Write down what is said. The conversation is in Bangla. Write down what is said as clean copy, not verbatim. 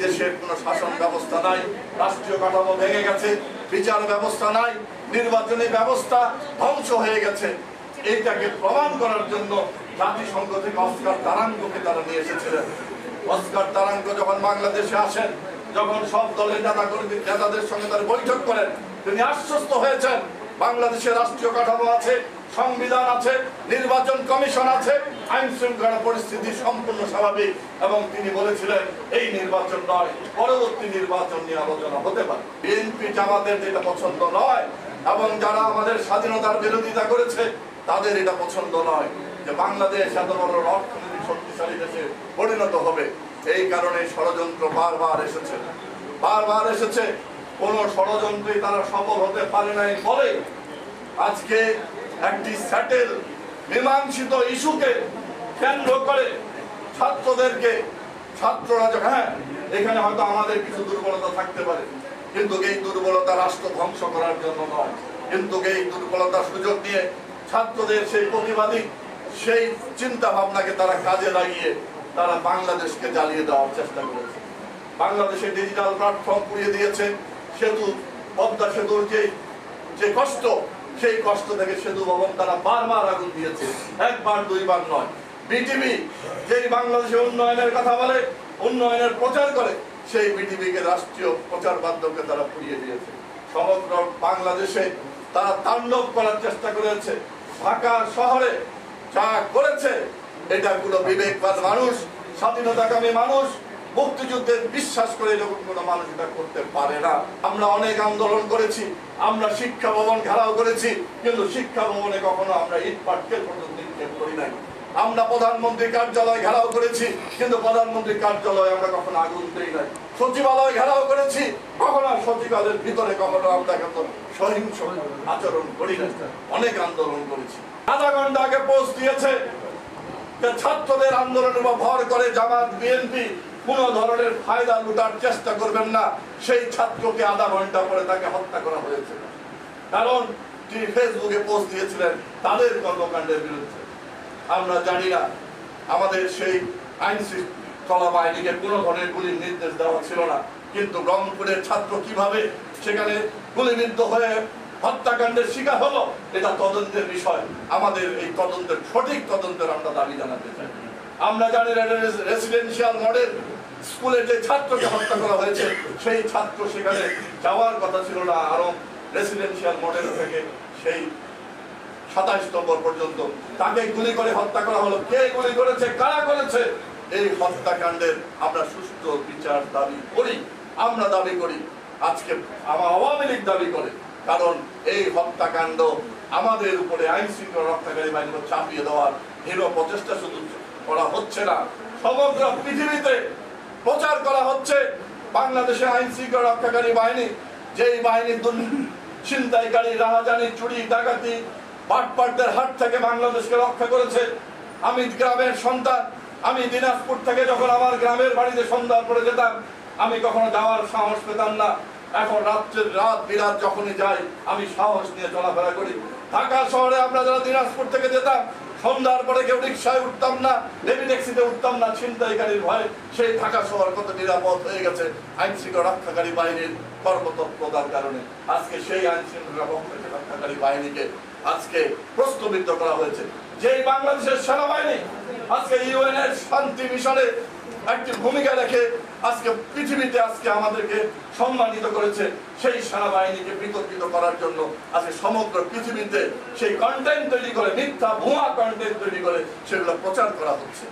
দেশের কোনো শাসন ব্যবস্থা নাই, রাষ্ট্রীয় কাঠামো ভেঙে গেছে, বিচার ব্যবস্থা নাই, নির্বাচনী ব্যবস্থা ধ্বংস হয়ে গেছে। এইটাকে প্রমাণ করার জন্য জাতিসংঘ থেকে অস্কার তারাঙ্গকে তারা নিয়ে এসেছিলেন। অস্কার তারাঙ্গ যখন বাংলাদেশে আসেন, যখন সব দলের নেতাদের সঙ্গে তারা বৈঠক করেন, তিনি আশ্বস্ত হয়েছেন বাংলাদেশের রাষ্ট্রীয় কাঠামো আছে, সংবিধান আছে, নির্বাচন কমিশন আছে, আইন শৃঙ্খলা পরিস্থিতি সম্পূর্ণ স্বাভাবিক, এবং তিনি বলেছিলেন এই নির্বাচন নয়, পরবর্তী নির্বাচন নিয়ে আলোচনা হতে পারে। বিএনপি জামাতের যেটা পছন্দ নয়, এবং যারা আমাদের স্বাধীনতার বিরোধিতা করেছে তাদের এটা পছন্দ নয় যে বাংলাদেশ এত বড় অর্থনৈতিক শক্তিশালী দেশে পরিণত হবে। এই কারণে ষড়যন্ত্র বারবার এসেছে। কোন ষড়যন্ত্রে তারা সফল হতে পারে নাই বলে আজকে একটি স্যাটেল মীমাংসিত ইস্যুকে কেন্দ্র করে ছাত্ররা হ্যাঁ, এখানে হয়তো আমাদের কিছু দুর্বলতা থাকতে পারে, কিন্তু এই দুর্বলতা রাষ্ট্র ধ্বংস করার জন্য নয়, কিন্তু এই দুর্বলতার সুযোগ নিয়ে ছাত্রদের সেই প্রতিবাদী সেই চিন্তা ভাবনাকে তারা কাজে লাগিয়ে তারা বাংলাদেশকে জ্বালিয়ে দেওয়ার চেষ্টা করেছে। বাংলাদেশে ডিজিটাল প্ল্যাটফর্ম পুড়িয়ে দিয়েছে। পদ্মা সেতুর যে কষ্ট, সেই কষ্ট থেকে সেতু ভবন তারা বারবার আগুন দিয়েছে, একবার দুইবার নয়। বিটিভি যেই বাংলাদেশে উন্নয়নের কথা বলে, উন্নয়নের প্রচার করে, সেই বিটিভিকে রাষ্ট্রীয় প্রচার মাধ্যমকে তারা পুড়িয়ে দিয়েছে। সমগ্র বাংলাদেশে তারা তাণ্ডব করার চেষ্টা করেছে। ঢাকা শহরে যা করেছে, এটা কোনো বিবেকবান মানুষ, স্বাধীনতাকামী মানুষ, মুক্তিযুদ্ধের বিশ্বাস করে এরকম কোনো মানুষ এটা করতে পারে না। আমরা অনেক আন্দোলন করেছি, আমরা শিক্ষা ভবন ঘেরাও করেছি, কিন্তু শিক্ষা ভবনে কখনো আমরা ইট পাটকেল পর্যন্ত নিক্ষেপ করি নাই। আমরা প্রধানমন্ত্রী কার্যালয় ঘেরাও করেছি, কিন্তু প্রধানমন্ত্রী কার্যালয়ে আমরা কখনো আগুন দেই নাই। সচিবালয় ঘেরাও করেছি, কখনো সচিবালয়ের ভিতরে কখনো আমরা কিন্তু সহিংস আচরণ করি না। অনেক আন্দোলন করেছি। আধা ঘন্টা আগে পোস্ট দিয়েছে যে ছাত্রদের আন্দোলনের উপর ভর করে জামাত বিএনপি কোন ধরনের ফায়দা লুটার চেষ্টা করবেন না। সেই ছাত্রকে আধা ঘন্টা পরে তাকে হত্যা করা হয়েছে, কারণ তিনি ফেসবুকে পোস্ট দিয়েছিলেন তাদের কর্মকাণ্ডের বিরুদ্ধে। আমরা জানি না, আমাদের সেই আইন শৃঙ্খলা বাহিনীকে কোনো ধরনের গুলির নির্দেশ দেওয়া ছিল না, কিন্তু রংপুরের ছাত্র কিভাবে সেখানে গুলিবিদ্ধ হয়ে হত্যাকাণ্ডের শিকার হলো, এটা তদন্তের বিষয়। আমাদের এই তদন্তের সঠিক তদন্তের আমরা দাবি জানাতে চাই। আমরা জানি রেসিডেন্সিয়াল মডেল স্কুলে যে ছাত্রকে হত্যা করা হয়েছে, সেই ছাত্র সেখানে যাওয়ার কথা ছিল না, আরো রেসিডেন্সিয়াল মডেল থেকে সেই 27 নম্বর পর্যন্ত তাকে গুলি করে হত্যা করা হলো। কে গুলি করেছে, কারা করেছে, এই হত্যাকাণ্ডের আমরা সুষ্ঠু বিচার দাবি করি। আমরা দাবি করি, আজকে আওয়ামী লীগ দাবি করে, কারণ এই হত্যাকাণ্ড আমাদের উপরে আইন শৃঙ্খলা রক্ষাকারী বাহিনীকে চাপিয়ে দেওয়ার দৃঢ় প্রচেষ্টা শুধু করা হচ্ছে না, সমগ্র পৃথিবীতে প্রচার করা হচ্ছে বাংলাদেশের আইন শৃঙ্খলা রক্ষাকারী বাহিনী, যেই বাহিনী ছিনতাইকারী, রাহাজানি, চুরি, ডাকাতি, বাটপাটদের হাত থেকে বাংলাদেশকে রক্ষা করেছে। আমি গ্রামের সন্তান, আমি দিনাজপুর থেকে যখন আমার গ্রামের বাড়িতে সন্ধ্যার পরে যেতাম, আমি কখনো যাওয়ার সাহস পেতাম না। এখন রাত বিরাত যখনই যাই, আমি সাহস নিয়ে চলাফেরা করি। ঢাকা শহরে আমরা যারা দিনাজপুর থেকে যেতাম, সন্ধ্যার পরে কেউ রিক্সায় উঠতাম না, ডেবি ট্যাক্সিতে উঠতাম না, ছিনতাইকারীর ভয়ে। সেই ঢাকা শহর কত নিরাপদ হয়ে গেছে আইন শৃঙ্খলা রক্ষাকারী বাহিনীর কর্মতৎপরতার কারণে। আজকে সেই আইন শৃঙ্খলা রক্ষাকারী বাহিনীকে আজকে প্রশ্নবিদ্ধ করা হয়েছে। যেই বাংলাদেশের সেনাবাহিনী আজকে ইউএন এর শান্তি মিশনে একটি ভূমিকা রেখে আজকে পৃথিবীতে আজকে আমাদেরকে সম্মানিত করেছে, সেই সেনাবাহিনীকে বিতর্কিত করার জন্য আজকে সমগ্র পৃথিবীতে সেই কন্টেন্ট তৈরি করে, মিথ্যা ভুয়া কন্টেন্ট তৈরি করে সেগুলো প্রচার করা হচ্ছে।